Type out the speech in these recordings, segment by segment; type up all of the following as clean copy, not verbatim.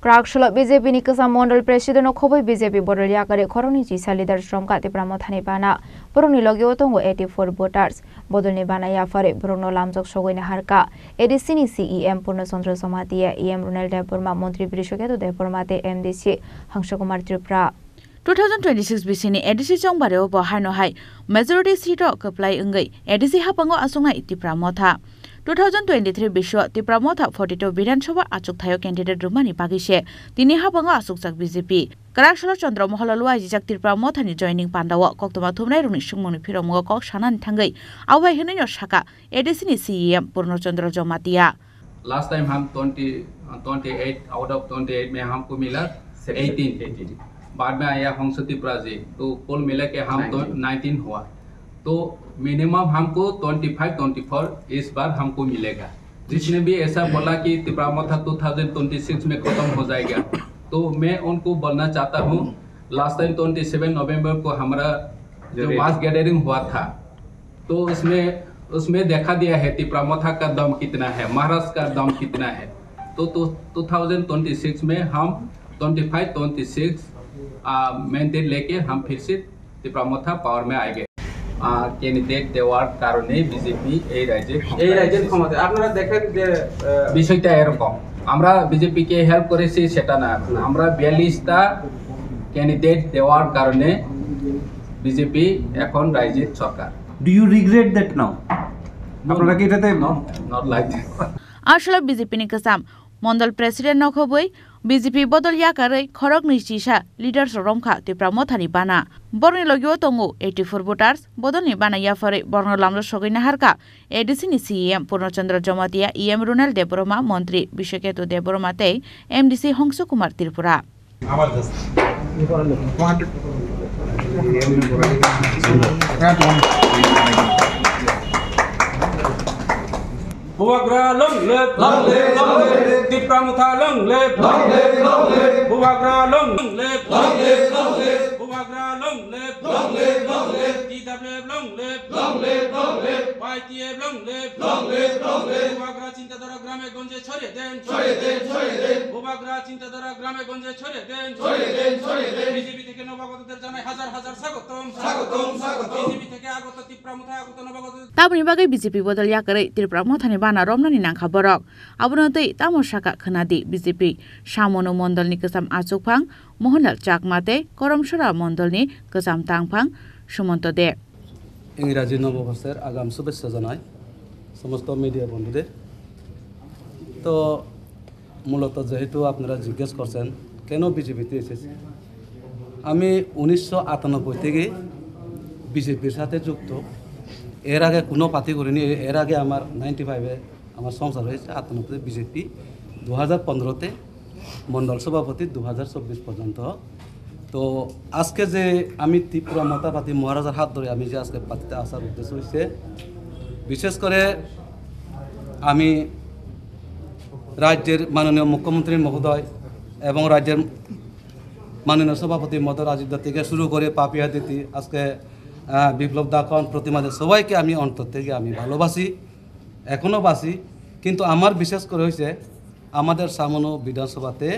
Krakshalo BJP ni Kasam Mondal President Khobai BJP Bodol Yakare Koroni Chisa leader Strom Kati Pramothani Bana Boroni Logi Otongo 84 voters Bodolni Bana Yafare Bruno Lamjok Shogoi Harka Edisini CEM Purnachandra Somatia EM Runal Deporma Montri Brishoketo Depormate MDC Hangshakumar Tripura 2026 BC EDC Chongbare Bahano High Majority seat apply ungai EDC Hapango Asunga iti Pramotha 2023 Bisho Tipramotha 42 Vidan Shoba Achuk Thayo candidate Rumani Pagishe Tini Hapango Asuksak BJP Karakshala Chandra Mohalalua Jijak Tipramotha ni joining Pandawa Koktoma Thumnai Runi Shungmoni Phiromo Kok Shanan Thangai Awai Hinayo Shaka EDC ni CEM Purnachandra Jomatia Last time हम 28 out of 28 में हमको मिला 18 बाद में आया हंसती प्राजी तो कुल मिला के हम 19 हुआ तो मिनिमम हमको 25-24 इस बार हमको मिलेगा जिसने भी ऐसा बोला कि तिप्रामोथा 2026 में खत्म हो जाएगा तो मैं उनको बोलना चाहता हूँ लास्ट टाइम 27 नवंबर को हमारा जो मास गैदरिंग हुआ था तो उसमें देखा दिया है तिप्रामोथा का दम कितना है महाराष्ट्र का दम कितना है तो 2026 में हम 25-26 मेंटेन लेके हम फिर से तिप्रामोथा पावर में आएंगे कैंडिडेट देওয়ার কারণে বিজেপি এই রাজ্যের ক্ষমতা আপনারা দেখেন যে বিষয়টা এরকম আমরা বিজেপি কে হেল্প করেছি সেটা না আমরা 42টা ক্যান্ডিডেট দেওয়ার কারণে বিজেপি এখন রাজ্যের সরকার do you regret that now আপনারা কি এটাতে নট লাইক দ্যাট আসলে বিজেপি নি কাসাম মন্ডল প্রেসিডেন্ট নখবই BJP Bodol Yakare Khorok Nishisha leaders Romkha Tipramothani Bana Borni Logio Tongo 84 voters Bodolni Bana Yafare Borno Lamlo Shogina Harka Edisini CEM Purnachandra Jomatia EM Runal Deporma Montri Bishoketo Depormate MDC Hangshakumar Tripura Buwagra long live Tipramotha long live Buwagra long live Buwagra long live TWF long live YTF long live Buwagra Chintadara Grame Gonje Chore den Buwagra Chintadara Grame Gonje Chore den BJP থেকে নবাগতদের জানাই হাজার হাজার স্বাগতম BJP থেকে আগত তিপ্রামোথা আগত নবাগত Tabuni bagai BJP Bodol Yakare Tipramothani Bana Romnani Nangkha Borok Abunotei Tamoshaka Khanadi BJP Shamono Mondol ni Kasam Achukphang Mohanlal Chakmate Koromshora Mondol ni Kasam Tangphang Sumonto De ইংরাজি নববর্ষের আগাম শুভেচ্ছা জানাই সমস্ত মিডিয়া বন্ধুদের তো মূলত যেহেতু আপনারা জিজ্ঞেস করছেন কেন বিজেপিতে এসেছি আমি 1998 থেকে বিজেপির সাথে যুক্ত এর আগে কোনো পার্টি করিনি এর আগে আমার 95 এ আমার সংসার হয়েছে 98 বিজেপি 2015 তে মন্ডল সভাপতি 2024 পর্যন্ত তো আজকে যে আমি ত্রিপুরামোথা পার্টি মহারাজার হাত ধরে আমি যে আজকে পার্টিতে আসার উদ্দেশ্য হয়েছে বিশেষ করে আমি রাজ্যের মাননীয় মুখ্যমন্ত্রী মহোদয় এবং রাজ্যের মাননীয় সভাপতি মহোদয় রাজীব দত্ত থেকে শুরু করে পাপিয়া দিতি আজকে বিপ্লব দাখন প্রতিমাদের সবাইকে আমি অন্তর থেকে আমি ভালোবাসি এখনও বাসি কিন্তু আমার বিশেষ করে হয়েছে আমাদের সামনো বিধানসভাতে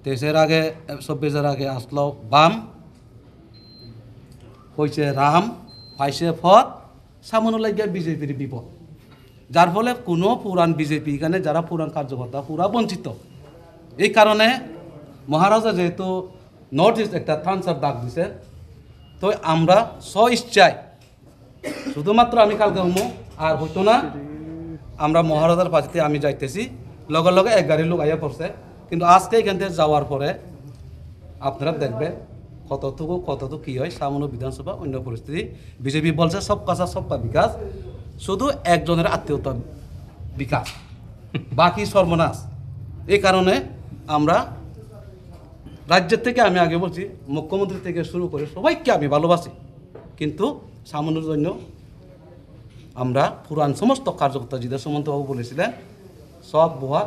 23 আগে 24 আগে আসলো বাম হয়েছে রাম পাইছে ফত সামনো লাগিয়ে বিজেপির বিপদ যার ফলে কোনো পুরান বিজেপি এখানে যারা পুরান কার্যকর্তা পুরা বঞ্চিত এই কারণে মহারাজা যেহেতু নর্থ ইস্ট একটা থানসার ডাক দিছে তো আমরা স্ব-ইচ্ছায় শুধুমাত্র আমি কালকে আর হইতো না আমরা মহারাজার পাশে আমি যাইতেছি লগে লগে 11 লোক আইয়া পড়ছে কিন্তু আজকে এখান থেকে যাওয়ার পরে আপনারা দেখবেন কতটুকু কি হয় সামনে বিধানসভা অন্য পরিস্থিতি বিজেপি বলছে সব কাজা সবকা বিকাশ শুধু একজনের আত্মীয়তা বিকাশ বাকি সর্বনাশ এই কারণে আমরা রাজ্যের থেকে আমি আগে বলছি মুখ্যমন্ত্রী থেকে শুরু করে সবাইকে আমি ভালোবাসি কিন্তু সামান্যর জন্য আমরা পুরান সমস্ত কার্যকর্তা জিদা সুমন্তবাবু বলেছিলেন সব বোয়া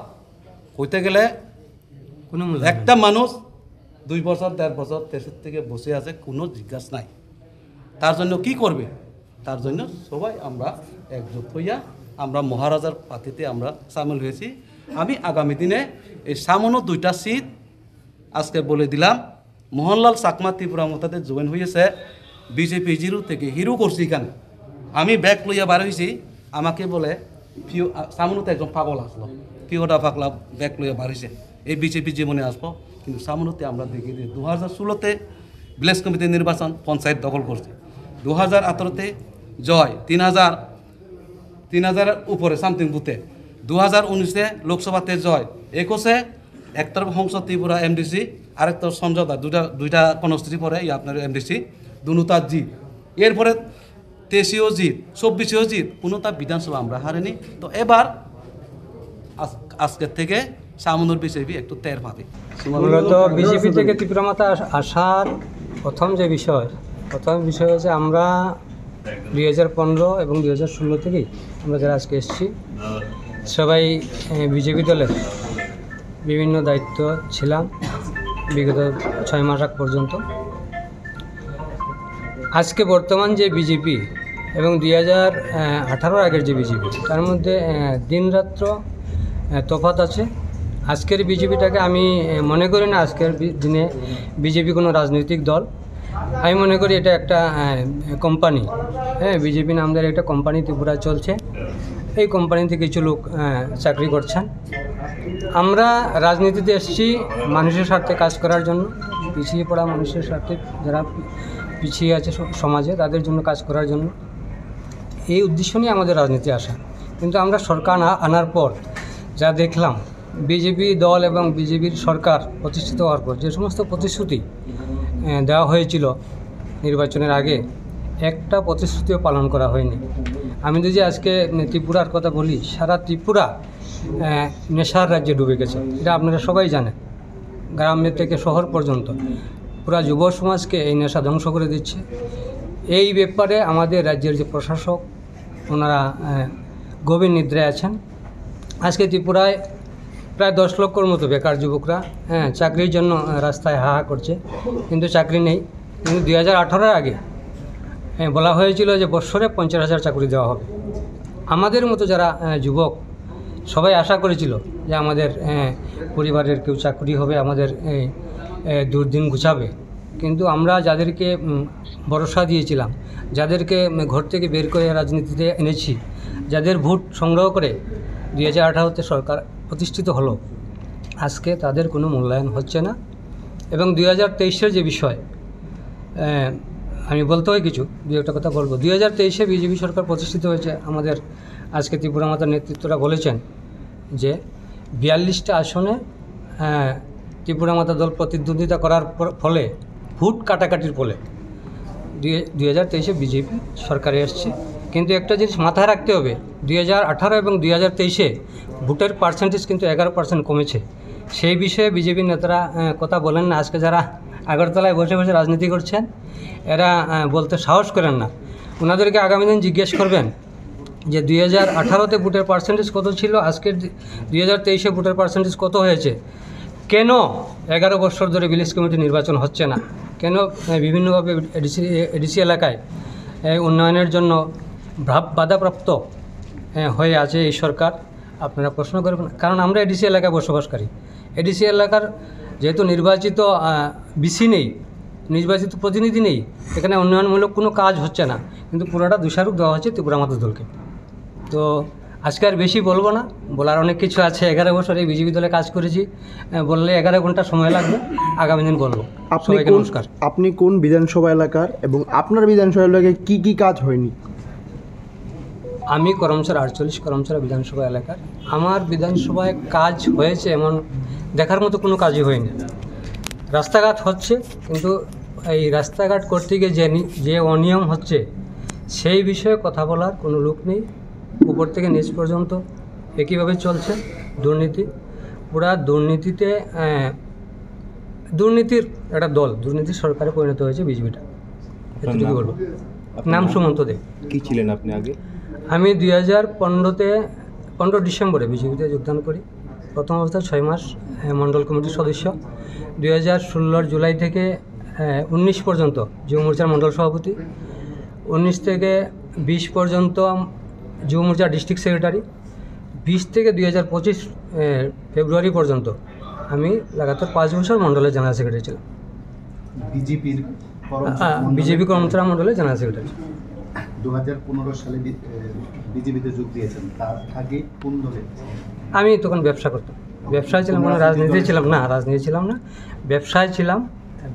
কইতে গেলে একটা মানুষ 2 বছর 1.5 বছর দেশের থেকে বসে আছে কোনো জিজ্ঞাসা নাই তার জন্য কি করবে তার জন্য সবাই আমরা একজোট হইয়া আমরা মহারাজার পার্টিতে আমরা সামিল হয়েছি আমি আগামী দিনে এই সামনো 2টা সিট আজকে বলে দিলাম মোহনলাল চাকমা ত্রিপুরা মতাতে জয়েন হয়েছে বিজেপি জিরো থেকে হিরো করছি এখানে আমি ব্যাগ লইয়া বার হয়েছি আমাকে বলে সামনোতে একজন পাগল আসলো পিওটা পাগলা ব্যাগ লইয়া বার হয়েছে এই বিজেপি জীবনে আসবো কিন্তু সামনোতে আমরা দেখি যে 2016-তে ভিলেজ কমিটি নির্বাচন পঞ্চায়েত দখল করছে 2018-তে জয় 3000 উপরে সামথিং বুথে 2019-এ লোকসভাতে জয় 21-এ একতরফ সংসদ ত্রিপুরা এমডিসি আরেকটা সমঝোতা দুইটা কনস্টিটিউশন পরে আপনার এমডিসি দুটা জিত এরপরে 23-এও জিত 24-এও জিত কোনোটা বিধানসভা আমরা হারিনি তো এবার আজকের থেকে সামনের বিজেপি একটু টের পাবে মূলত বিজেপি থেকে ত্রিপুরা মাতা আসার প্রথম বিষয় হচ্ছে আমরা 2015 এবং 2016 থেকেই আমরা যারা আজকে এসেছি সবাই বিজেপি দলের বিভিন্ন দায়িত্ব ছিলাম বিগত 6 মাস আগ পর্যন্ত। আজকে বর্তমান যে বিজেপি এবং 2018 আগের যে বিজেপি তার মধ্যে দিনরাত্র তফাৎ আছে। আজকের বিজেপিটাকে আমি মনে করি না আজকের দিনে বিজেপি কোনো রাজনৈতিক দল, আমি মনে করি এটা একটা কোম্পানি। বিজেপি নামদার একটা কোম্পানি ত্রিপুরায় চলছে, এই কোম্পানিতে কিছু লোক চাকরি করছেন। আমরা রাজনীতিতে এসেছি মানুষের স্বার্থে কাজ করার জন্য, পিছিয়ে পড়া মানুষের স্বার্থে, যারা পিছিয়ে আছে সমাজে তাদের জন্য কাজ করার জন্য, এই উদ্দেশ্য নিয়ে আমাদের রাজনীতি আসা। কিন্তু আমরা সরকার আনার পর যা দেখলাম, বিজেপি দল এবং বিজেপির সরকার প্রতিষ্ঠিত হওয়ার পর যে সমস্ত প্রতিশ্রুতি দেওয়া হয়েছিল নির্বাচনের আগে, একটা প্রতিশ্রুতিও পালন করা হয়নি। আমি যদি আজকে ত্রিপুরার কথা বলি, সারা ত্রিপুরা নেশার রাজ্যে ডুবে গেছে, এটা আপনারা সবাই জানেন। গ্রামের থেকে শহর পর্যন্ত পুরা যুব সমাজকে এই নেশা ধ্বংস করে দিচ্ছে। এই ব্যাপারে আমাদের রাজ্যের যে প্রশাসক, ওনারা গভীর নিদ্রায় আছেন। আজকে ত্রিপুরায় প্রায় 10 লক্ষর মতো বেকার যুবকরা চাকরির জন্য রাস্তায় হাহা করছে, কিন্তু চাকরি নেই। কিন্তু 2018-এর আগে বলা হয়েছিল যে বৎসরে 50,000 চাকরি দেওয়া হবে। আমাদের মতো যারা যুবক সবাই আশা করেছিল যে আমাদের পরিবারের কেউ চাকরি হবে, আমাদের দুর্দিন ঘুচাবে। কিন্তু আমরা যাদেরকে ভরসা দিয়েছিলাম, যাদেরকে ঘর থেকে বের করে রাজনীতিতে এনেছি, যাদের ভোট সংগ্রহ করে 2018-তে সরকার প্রতিষ্ঠিত হলো, আজকে তাদের কোনো মূল্যায়ন হচ্ছে না। এবং 2023-এর যে বিষয়, আমি বলতে হয় কিছু, একটা কথা বলবো। 2023-এ বিজেপি সরকার প্রতিষ্ঠিত হয়েছে। আমাদের আজকে ত্রিপুরা মাতার নেতৃত্বরা বলেছেন যে 42টা আসনে ত্রিপুরা মাতা দল প্রতিদ্বন্দ্বিতা করার ফলে, ভোট কাটাকাটির ফলে 2023-এ বিজেপি সরকারে এসছে। কিন্তু একটা জিনিস মাথায় রাখতে হবে, 2018 এবং 2023-এ ভোটের পার্সেন্টেজ কিন্তু 11% কমেছে। সেই বিষয়ে বিজেপির নেতারা কথা বলেন না। আজকে যারা আগরতলায় বসে বসে রাজনীতি করছেন, এরা বলতে সাহস করেন না। ওনাদেরকে আগামী দিন জিজ্ঞেস করবেন যে 2018-তে ভোটের পার্সেন্টেজ কত ছিল, আজকের 2023-এ ভোটের পার্সেন্টেজ কত হয়েছে, কেন 11 বছর ধরে ভিলেজ কমিটি নির্বাচন হচ্ছে না, কেন বিভিন্নভাবে এডিসি এলাকায় উন্নয়নের জন্য বাধাপ্রাপ্ত হয়ে আছে এই সরকার। আপনারা প্রশ্ন করবেন, কারণ আমরা এডিসি এলাকায় বসবাসকারী। এডিসি এলাকার যেহেতু নির্বাচিত বিসি নেই, নির্বাচিত প্রতিনিধি নেই, এখানে উন্নয়নমূলক কোনো কাজ হচ্ছে না, কিন্তু পুরোটা দোষারোপ দেওয়া হচ্ছে ত্রিপুরা মাতা দলকে। তো আজকে আর বেশি বলবো না, বলার অনেক কিছু আছে। 11 বছর এই বিজেপি দলে কাজ করেছি, বললে 11 ঘন্টা সময় লাগবে, আগামী দিন বলবো। সবাইকে নমস্কার। আপনি কোন বিধানসভা এলাকার এবং আপনার বিধানসভা এলাকায় কি কি কাজ হয়নি? আমি করমচার 48 করমচারা বিধানসভা এলাকার। আমার বিধানসভায় কাজ হয়েছে এমন দেখার মতো কোনো কাজই হয়নি। রাস্তাঘাট হচ্ছে, কিন্তু এই রাস্তাঘাট করতে গিয়ে যে অনিয়ম হচ্ছে, সেই বিষয়ে কথা বলার কোনো লোক নেই। উপর থেকে নিচ পর্যন্ত একইভাবে চলছে দুর্নীতি। পুরা দুর্নীতিতে, দুর্নীতির একটা দল, দুর্নীতির সরকারে পরিণত হয়েছে বিজেপিটা। এটুকু বলবো। নাম সুমন্ত দে। কী ছিলেন আপনি আগে? আমি 15 ডিসেম্বরে বিজেপিতে যোগদান করি। প্রথম অবস্থায় 6 মাস মণ্ডল কমিটির সদস্য। 2016 জুলাই থেকে 19 পর্যন্ত যুব মোর্চার মণ্ডল সভাপতি। 19 থেকে 20 পর্যন্ত যুব মোর্চার ডিস্ট্রিক্ট সেক্রেটারি। 20 থেকে 2025 ফেব্রুয়ারি পর্যন্ত আমি লাগাতার 5 বছর মণ্ডলের জেনারেল সেক্রেটারি ছিলাম। বিজেপির বিজেপি কর্মচারী মণ্ডলের জেনারেল সেক্রেটারি। 2015 সালে বিজেপিতে যোগ দিয়েছেন, তার আগে কোন দলে? আমি তখন ব্যবসা করতাম, ব্যবসায় ছিলাম, কোনো রাজনীতি ছিলাম না, রাজনীতি ছিলাম না, ব্যবসায় ছিলাম,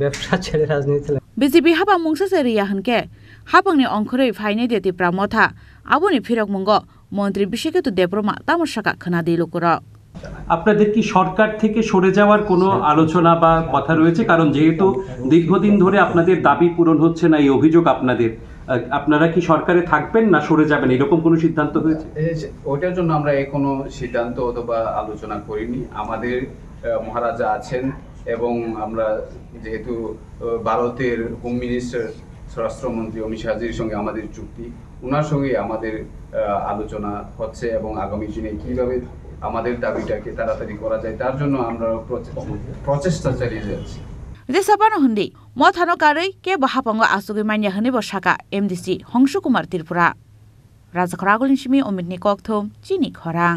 ব্যবসা ছেড়ে রাজনীতি ছিলাম। বিজেপি হাবা মুংসা সেরিয়া হনকে হাবংনি অংখরে ফাইনে দেতি প্রামথা আবনি ফিরক মুঙ্গ মন্ত্রী বিশেকেতু দেবরমা তামসাকা খনা দিলুকুর। আপনাদের কি সরকার থেকে সরে যাওয়ার কোনো আলোচনা বা কথা রয়েছে? কারণ যেহেতু দীর্ঘদিন ধরে আপনাদের দাবি পূরণ হচ্ছে না, এই অভিযোগ আপনারা কি সরকারে থাকবেন না সরে যাবেন, এরকম কোনো সিদ্ধান্ত হয়েছে? ওটার জন্য আমরা কোনো সিদ্ধান্ত অথবা আলোচনা করিনি। আমাদের মহারাজা আছেন এবং আমরা যেহেতু ভারতের হোম মিনিস্টার স্বরাষ্ট্রমন্ত্রী অমিত শাহজির সঙ্গে আমাদের চুক্তি, ওনার সঙ্গে আমাদের আলোচনা হচ্ছে এবং আগামী দিনে কীভাবে আমাদের দাবিটাকে তাড়াতাড়ি করা যায় তার জন্য আমরা প্রচেষ্টা চালিয়ে যাচ্ছি। দেশাবানো হন্দি মথানো কারই কে বাহাপঙ্গ আসুগি মাইয়া হনে বসাকা MDC হংস কুমার ত্রিপুরা রাজা খরাগলিনসিমি অমিতনি ককথম চিনি খরাং।